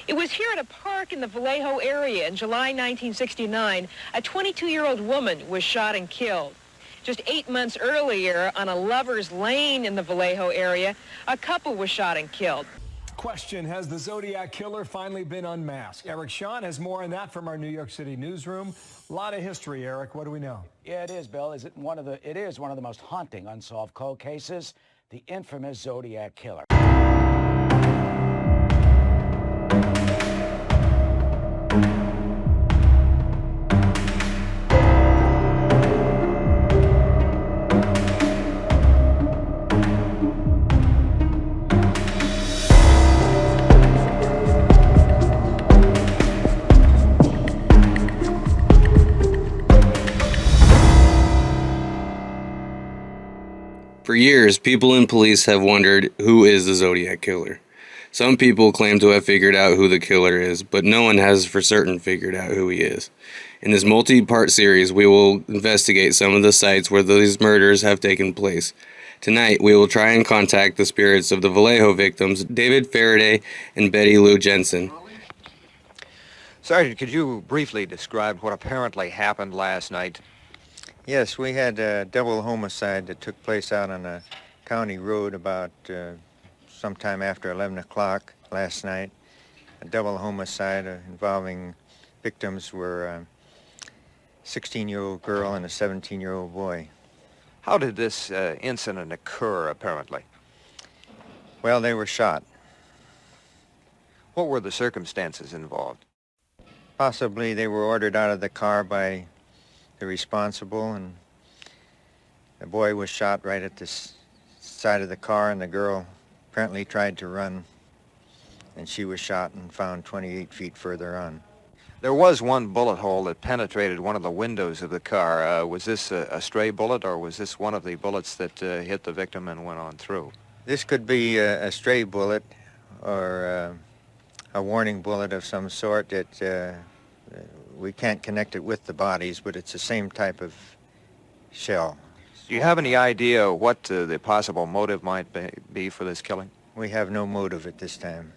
It was here at a park in the Vallejo area in July 1969. A 22-year-old woman was shot and killed. Just 8 months earlier, on a lover's lane in the Vallejo area, a couple was shot and killed. Question, has the Zodiac Killer finally been unmasked? Eric Sean has more on that from our New York City newsroom. A lot of history, Eric. What do we know? Yeah, it is, Bill. It is one of the most haunting unsolved cold cases, the infamous Zodiac Killer. For years, people and police have wondered who is the Zodiac Killer. Some people claim to have figured out who the killer is, but no one has for certain figured out who he is. In this multi-part series, we will investigate some of the sites where these murders have taken place. Tonight, we will try and contact the spirits of the Vallejo victims, David Faraday and Betty Lou Jensen. Sergeant, could you briefly describe what apparently happened last night? Yes, we had a double homicide that took place out on a county road about sometime after 11 o'clock last night. A double homicide involving victims were a 16-year-old girl and a 17-year-old boy. How did this incident occur, apparently? Well, they were shot. What were the circumstances involved? Possibly they were ordered out of the car by the responsible, and the boy was shot right at the side of the car, and the girl apparently tried to run, and she was shot and found 28 feet further on. There was one bullet hole that penetrated one of the windows of the car. Was this a stray bullet, or was this one of the bullets that hit the victim and went on through? This could be a stray bullet or a warning bullet of some sort that we can't connect it with the bodies, but it's the same type of shell. Do you have any idea what the possible motive might be for this killing? We have no motive at this time.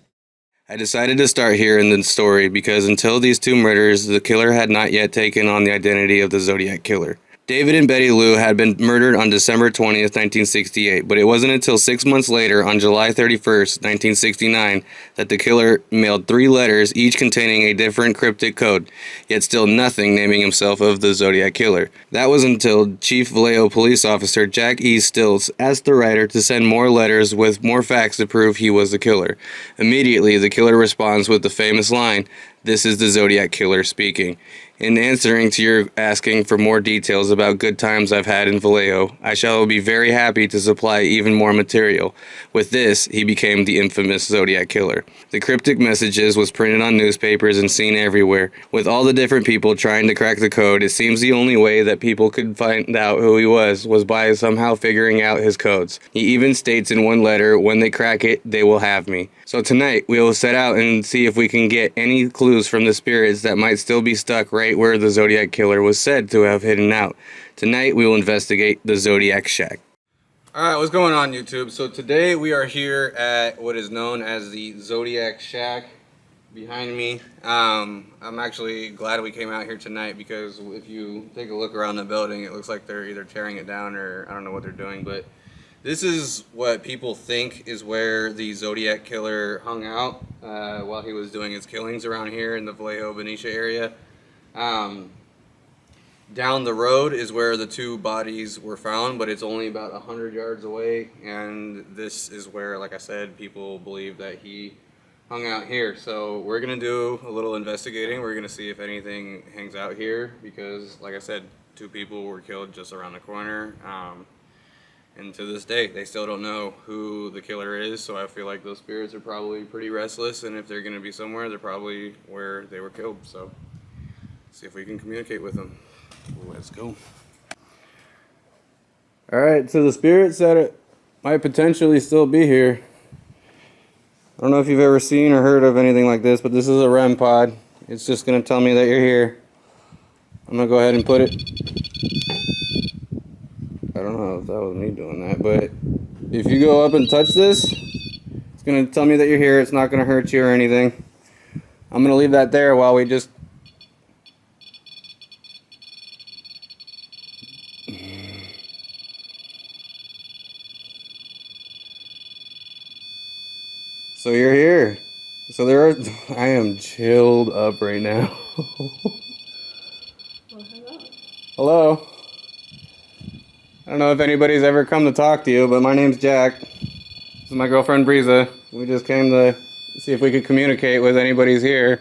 I decided to start here in the story because until these two murders, the killer had not yet taken on the identity of the Zodiac Killer. David and Betty Lou had been murdered on December 20th, 1968, but it wasn't until 6 months later, on July 31st, 1969, that the killer mailed 3 letters, each containing a different cryptic code, yet still nothing naming himself of the Zodiac Killer. That was until Chief Vallejo Police Officer Jack E. Stilts asked the writer to send more letters with more facts to prove he was the killer. Immediately, the killer responds with the famous line, "This is the Zodiac Killer speaking." In answering to your asking for more details about good times I've had in Vallejo, I shall be very happy to supply even more material. With this, he became the infamous Zodiac Killer. The cryptic messages was printed on newspapers and seen everywhere. With all the different people trying to crack the code, it seems the only way that people could find out who he was by somehow figuring out his codes. He even states in one letter, when they crack it, they will have me. So tonight, we will set out and see if we can get any clues from the spirits that might still be stuck right where the Zodiac Killer was said to have hidden out. Tonight, we will investigate the Zodiac Shack. Alright, what's going on, YouTube? So today we are here at what is known as the Zodiac Shack behind me. I'm actually glad we came out here tonight because if you take a look around the building, it looks like they're either tearing it down or I don't know what they're doing, but this is what people think is where the Zodiac Killer hung out while he was doing his killings around here in the Vallejo, Benicia area. Down the road is where the 2 bodies were found, but it's only about 100 yards away, and this is where, like I said, people believe that he hung out here. So we're going to do a little investigating. We're going to see if anything hangs out here because, like I said, 2 people were killed just around the corner. And to this day, they still don't know who the killer is, so I feel like those spirits are probably pretty restless, and if they're going to be somewhere, they're probably where they were killed. So see if we can communicate with them. Let's go. Alright, so the spirit said it might potentially still be here. I don't know if you've ever seen or heard of anything like this, but this is a REM pod. It's just going to tell me that you're here. I'm going to go ahead and put it. I don't know if that was me doing that, but if you go up and touch this, it's going to tell me that you're here. It's not going to hurt you or anything. I'm gonna leave that there while we just... So you're here. So there are... I am chilled up right now. Well, hello. Hello. I don't know if anybody's ever come to talk to you, but my name's Jack. This is my girlfriend Breeza. We just came to see if we could communicate with anybody's here.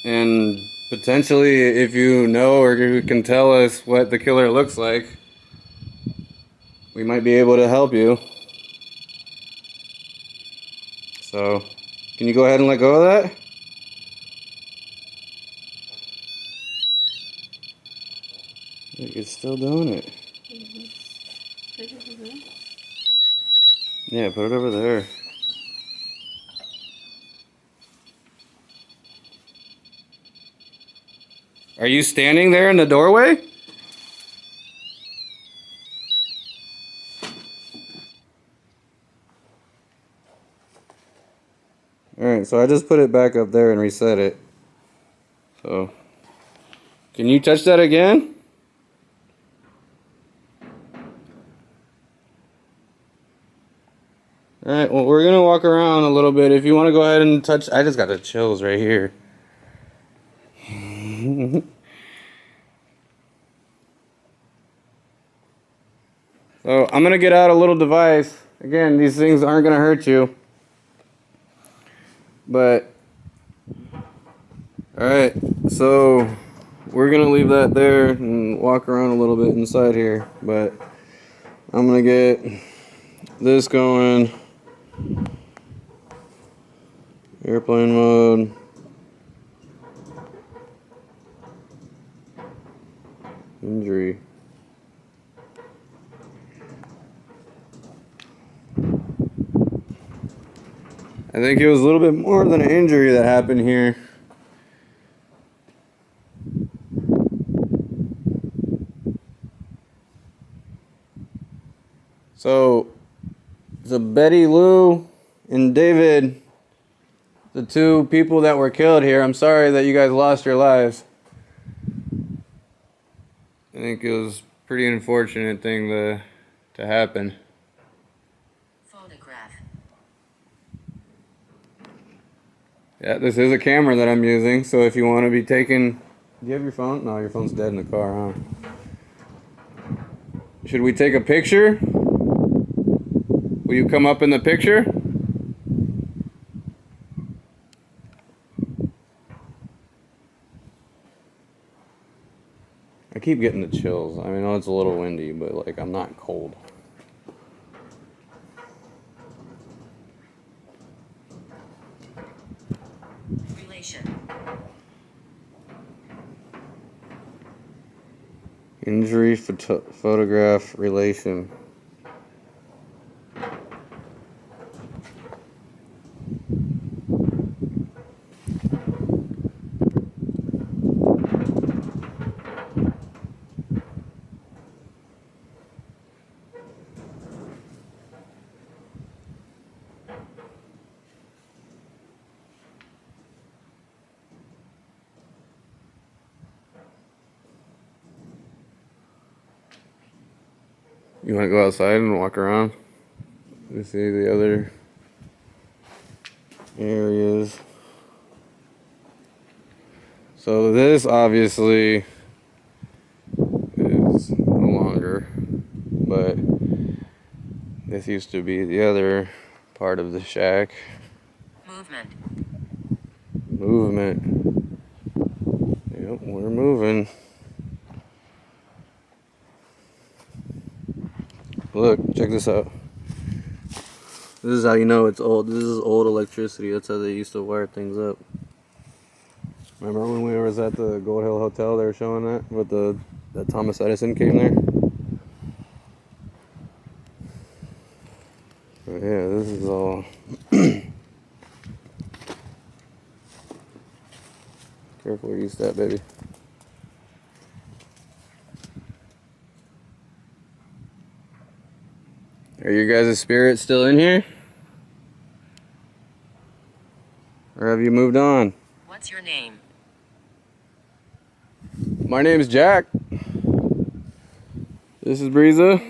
And potentially, if you know or you can tell us what the killer looks like, we might be able to help you. So, can you go ahead and let go of that? It's still doing it. Yeah, put it over there. Are you standing there in the doorway? Alright, so I just put it back up there and reset it. So, can you touch that again? Alright, well, we're gonna walk around a little bit. If you want to go ahead and touch... I just got the chills right here. So, I'm gonna get out a little device. Again, these things aren't gonna hurt you. But... Alright, so... We're gonna leave that there and walk around a little bit inside here. But... I'm gonna get... this going. Airplane mode. Injury. I think it was a little bit more than an injury that happened here. So Betty Lou and David, the two people that were killed here, I'm sorry that you guys lost your lives. I think it was a pretty unfortunate thing to happen. Photograph. Yeah, this is a camera that I'm using, so if you want to be taking... Do you have your phone? No, your phone's dead in the car, huh? Should we take a picture? Will you come up in the picture? I keep getting the chills. I mean, I know it's a little windy, but like I'm not cold. Relation. Injury photograph relation. You want to go outside and walk around to see the other areas? So this obviously is no longer, but this used to be the other part of the shack. Movement. Movement. Yep, we're moving. Look, check this out. This is how you know it's old. This is old electricity. That's how they used to wire things up. Remember when we was at the Gold Hill Hotel, they were showing that? With that Thomas Edison came there? But yeah, this is all... Careful where you step, baby. Are your guys' spirits still in here? Or have you moved on? What's your name? My name's Jack. This is Breeza.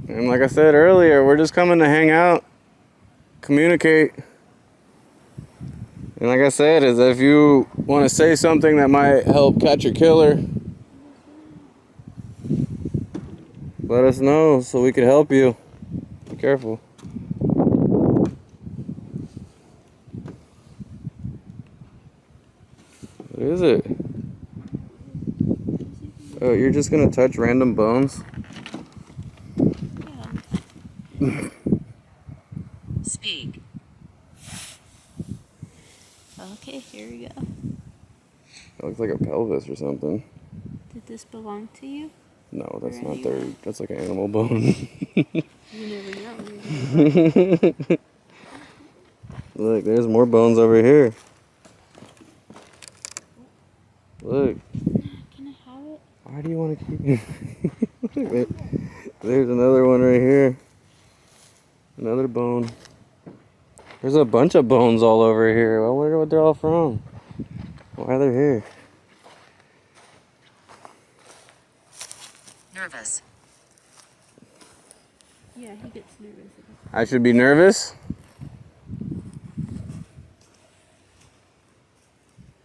And like I said earlier, we're just coming to hang out, communicate. And like I said, is if you want to say something that might help catch a killer, let us know so we can help you. Be careful. What is it? Oh, you're just gonna touch random bones? Yeah. Speak. Okay, here we go. That looks like a pelvis or something. Did this belong to you? No, that's Or not anyone? their. That's like an animal bone. You never know. Look, there's more bones over here. Look. Can I have it? Why do you want to keep it? There's another one right here. Another bone. There's a bunch of bones all over here. I wonder what they're all from. Why they're here. Nervous. Yeah, he gets nervous. I should be nervous?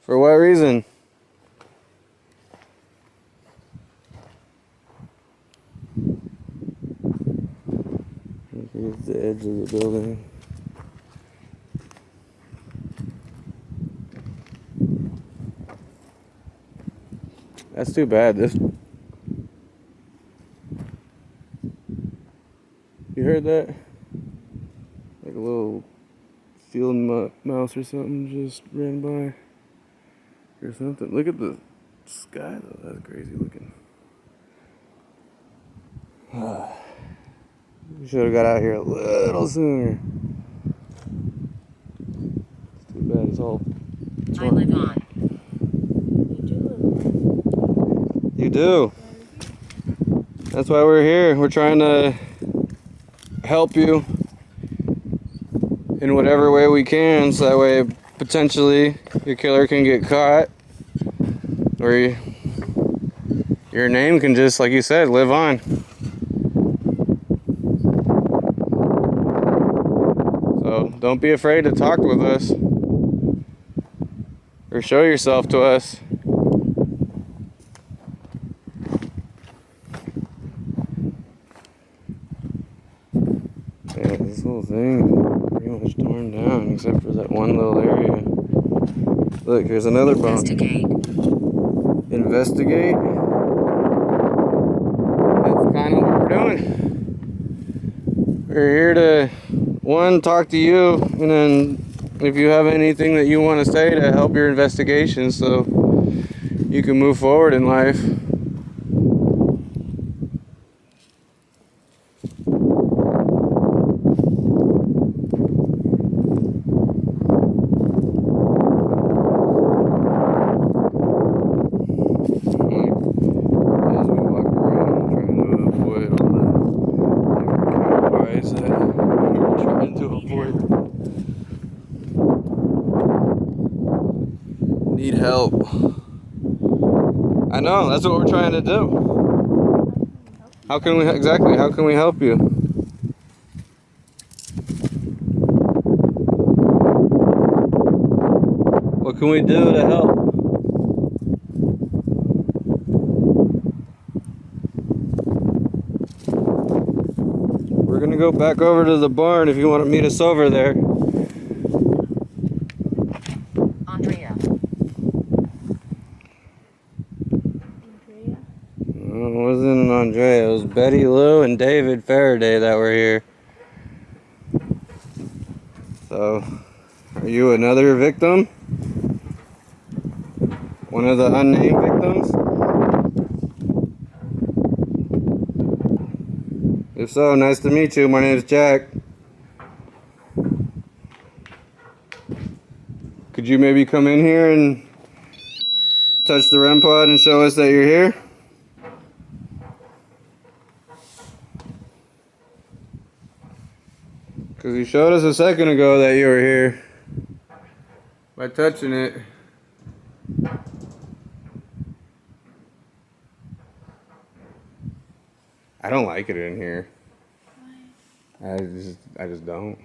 For what reason? Here's the edge of the building. That's too bad. This. You heard that? Like a little field mouse or something just ran by. Or something. Look at the sky though. That's crazy looking. We should have got out here a little sooner. It's too bad. It's all. I live on. You do. That's why we're here. We're trying to help you in whatever way we can, so that way potentially your killer can get caught, or your name can just, like you said, live on. So don't be afraid to talk with us or show yourself to us. Yeah, this whole thing pretty much torn down except for that one little area. Look, here's another bone. Investigate. Investigate? That's kind of what we're doing. We're here to, one, talk to you, and then if you have anything that you want to say to help your investigation so you can move forward in life. As we walk around trying to avoid all the different cowboys that we're trying to avoid. Need help. I know, that's what we're trying to do. How can we, exactly, how can we help you? What can we do to help? We're gonna go back over to the barn if you want to meet us over there. Andrea. No, it wasn't Andrea, it was Betty Lou and David Faraday that were here. So, are you another victim? One of the unnamed victims? If so, nice to meet you. My name is Jack. Could you maybe come in here and touch the REM pod and show us that you're here? Because You showed us a second ago that you were here by touching it. I don't like it in here. I just don't.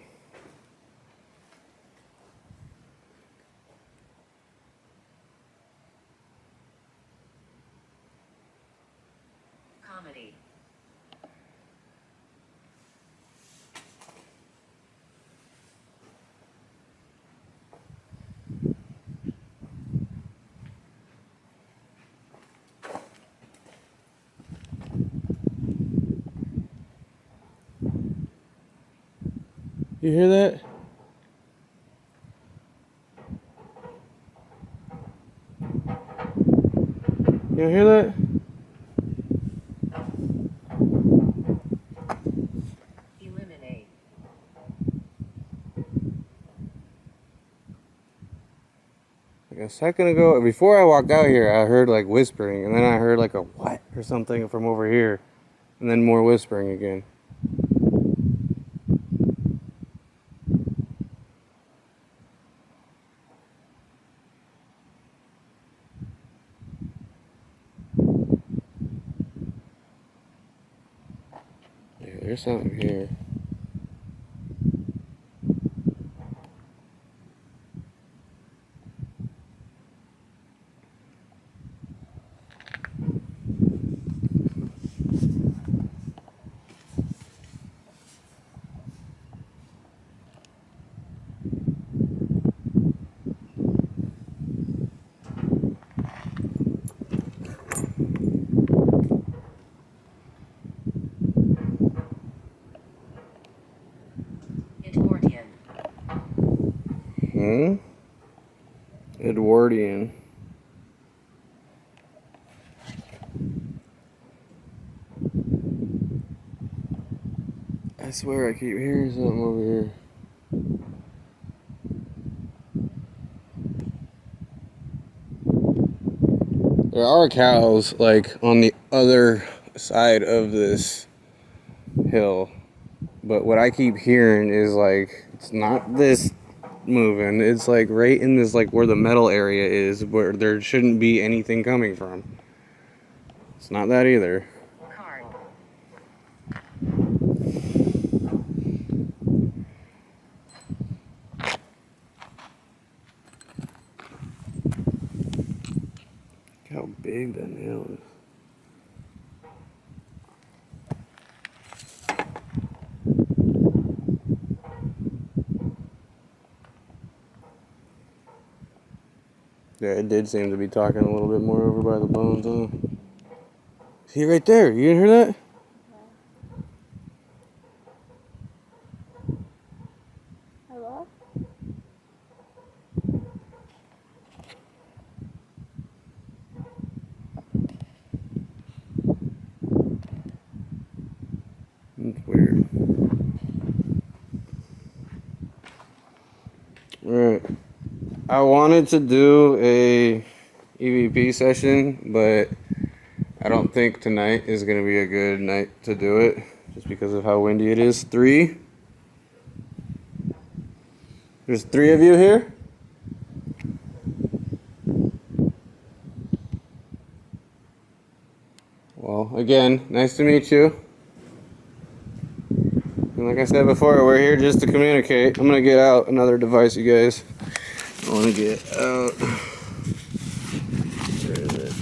Comedy. You hear that? You hear that? Eliminate. Like a second ago, before I walked out here, I heard like whispering, and then I heard like a what or something from over here, and then more whispering again. Yeah, there's something here. Edwardian. Edwardian. I swear I keep hearing something over here. There are cows like on the other side of this hill, but what I keep hearing is like it's not this moving, it's like right in this like where the metal area is where there shouldn't be anything coming from. It's not that either. Card. Look how big that nail is. Yeah, it did seem to be talking a little bit more over by the bones, huh? See right there, you didn't hear that? Hello? It's weird. Alright. I wanted to do a EVP session, but I don't think tonight is going to be a good night to do it, just because of how windy it is. There's 3 of you here? Well, again, nice to meet you. And like I said before, we're here just to communicate. I'm going to get out another device, you guys. I want to get out. Where is it?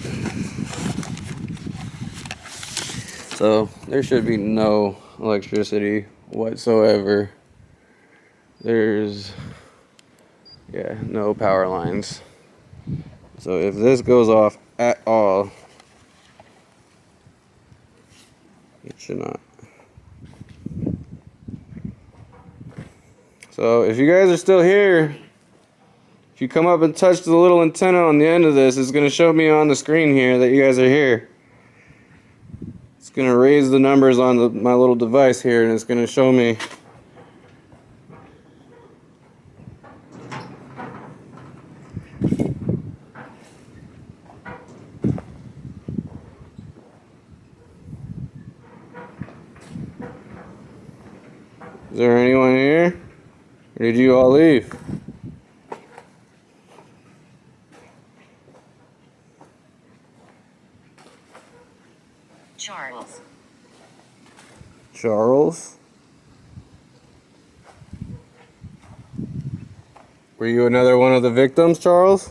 So, there should be no electricity whatsoever. There's, yeah, no power lines. So if this goes off at all, it should not. So if you guys are still here, if you come up and touch the little antenna on the end of this, it's going to show me on the screen here that you guys are here. It's going to raise the numbers on my little device here, and it's going to show me. Is there anyone here? Or did you all leave? Charles. Charles? Were you another one of the victims, Charles?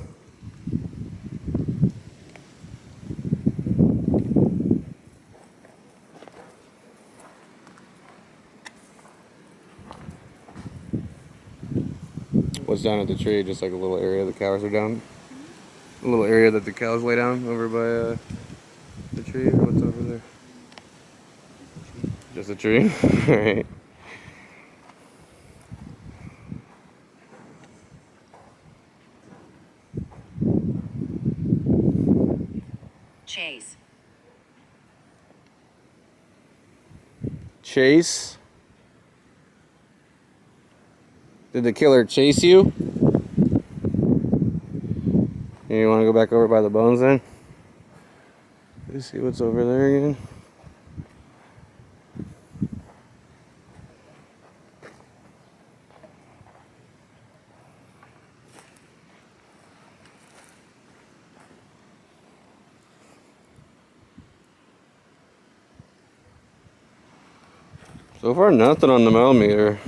What's down at the tree? Just like a little area the cows are down? A little area that the cows lay down over by the tree? Or what's over there? Just a tree? Alright. Chase. Chase? Did the killer chase you? You want to go back over by the bones then? Let's see what's over there again. So far, nothing on the millimeter.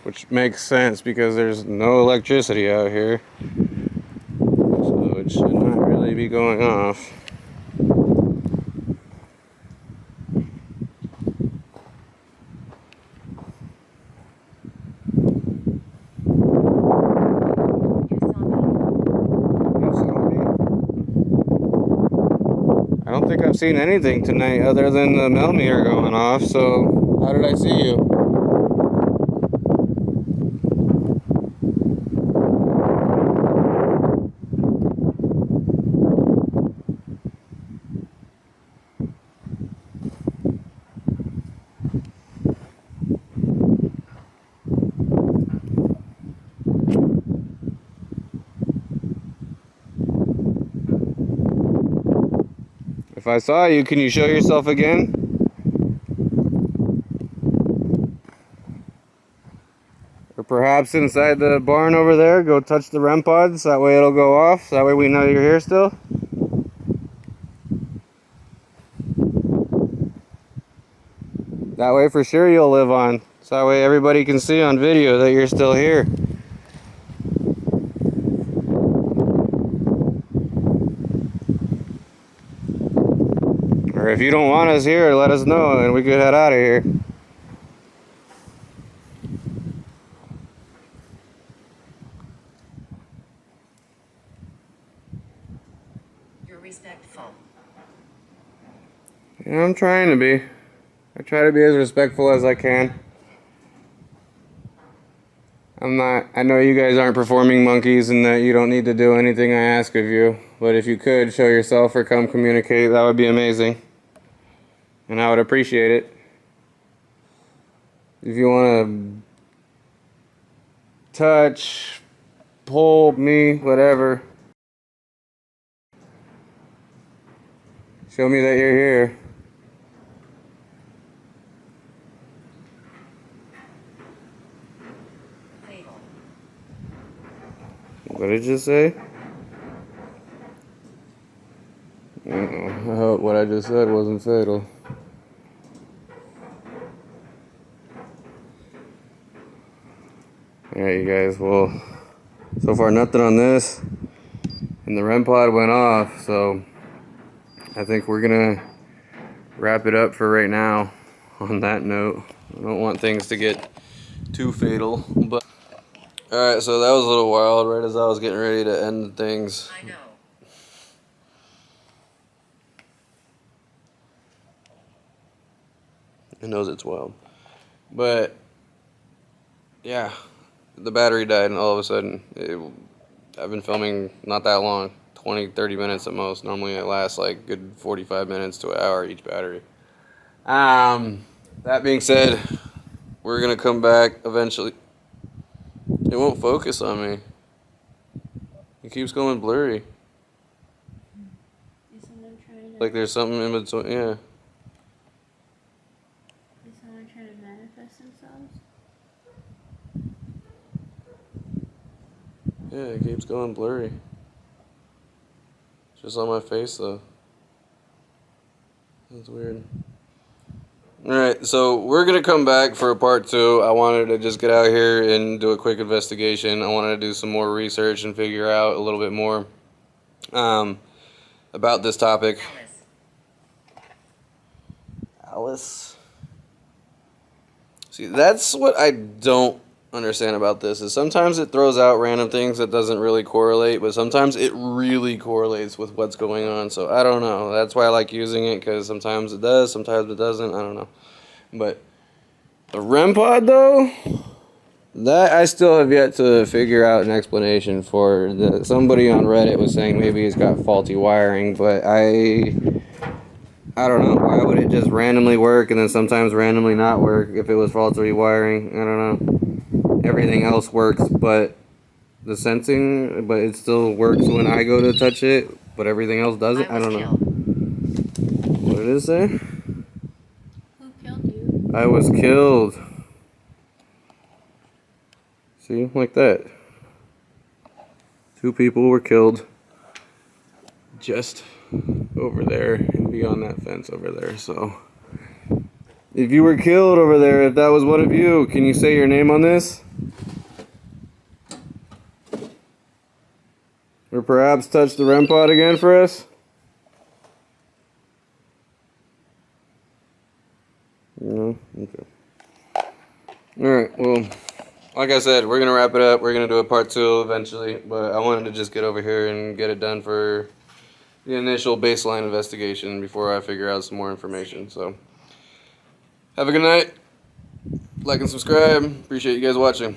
Which makes sense because there's no electricity out here. So it should not really be going off. I don't think I've seen anything tonight other than the millimeter going off, so how did I see you? If I saw you, can you show yourself again? Or perhaps inside the barn over there, go touch the REM pods, that way it'll go off, that way we know you're here still. That way for sure you'll live on, so that way everybody can see on video that you're still here. Or if you don't want us here, let us know and we could head out of here. You're respectful. Yeah, I'm trying to be. I try to be as respectful as I can. I know you guys aren't performing monkeys and that you don't need to do anything I ask of you. But if you could show yourself or come communicate, that would be amazing. And I would appreciate it. If you want to touch, pull me, whatever. Show me that you're here. Fatal. What did you say? I hope what I just said wasn't fatal. Alright, you guys, well, so far nothing on this. And the REM pod went off, so I think we're gonna wrap it up for right now on that note. I don't want things to get too fatal, but alright, so that was a little wild right as I was getting ready to end things. I know. It knows it's wild. But yeah, the battery died and all of a sudden I've been filming not that long, 20-30 minutes at most. Normally it lasts like good 45 minutes to an hour each battery. That being said, we're gonna come back eventually. It won't focus on me. It keeps going blurry. Is someone trying to, Like there's something in between. Yeah. is someone trying to manifest themselves? Yeah, it keeps going blurry. It's just on my face though. That's weird. Alright, so we're going to come back for a part 2. I wanted to just get out here and do a quick investigation. I wanted to do some more research and figure out a little bit more about this topic. Alice. See, that's what I don't understand about this, is sometimes it throws out random things that doesn't really correlate, but sometimes it really correlates with what's going on. So I don't know. That's why I like using it, because sometimes it does, sometimes it doesn't. I don't know. But the REM pod though, that I still have yet to figure out an explanation for. Somebody on Reddit was saying maybe he's got faulty wiring, but I don't know. Why would it just randomly work and then sometimes randomly not work if it was faulty wiring? I don't know. Everything else works, but the sensing, but it still works when I go to touch it, but everything else doesn't. I don't know. What did it say? Who killed you? I was killed. See, like that. 2 people were killed just over there and beyond that fence over there. So if you were killed over there, if that was one of you, can you say your name on this? Or perhaps touch the REM pod again for us? No? Okay. Alright, well, like I said, we're going to wrap it up. We're going to do a part 2 eventually, but I wanted to just get over here and get it done for the initial baseline investigation before I figure out some more information. So, have a good night. Like and subscribe. Appreciate you guys watching.